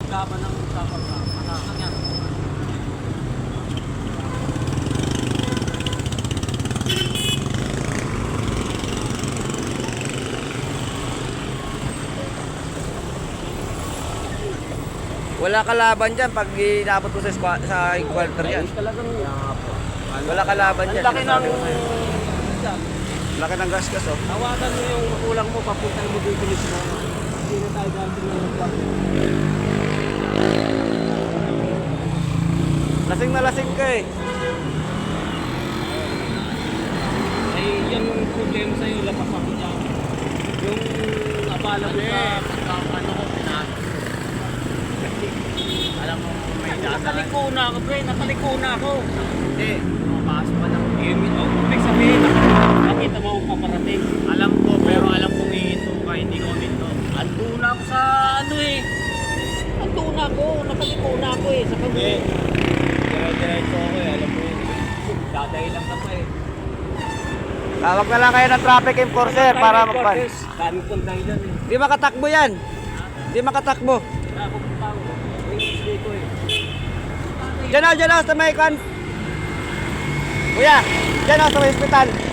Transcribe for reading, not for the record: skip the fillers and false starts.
Laban ng tapag na. Matakas yan. Wala kalaban dyan pag inabot ko sa quarter yan. Talagang Wala kalaban dyan. laki ng... Sabi ko sa'yo. Laki ng gasgas oh. Tawagan mo yung magulang mo, papunta mo dito mismo. Hindi na tayo ganti ng nagpapit. Lasing na lasing ka eh. Ay, yung problema sa'yo, lapas ako dyan. Yung abala mo sa ano ko, pinato. Alam mo, may data. Nataliko na ako, pre. Nataliko na ako. Hindi, mapasok pa lang. Ibig sabihin, nakita mo akong paparating. Alam ko, pero alam kong ihinto ka, hindi ko minto. Ando na ako sa ano eh. Ando na ako, nataliko na ako eh. Sa Hindi. Dire-diretso ako eh, alam mo yun. Dadahilan lang ka pa eh. Tawag na lang kayo ng traffic enforcer para magpan. Dami kong dahilan eh. Di makatakbo yan. Di makatakbo. Kaya ako punta ko. Rings dito eh. Diyan na sa may kan. Kuya, diyan na sa may hospital.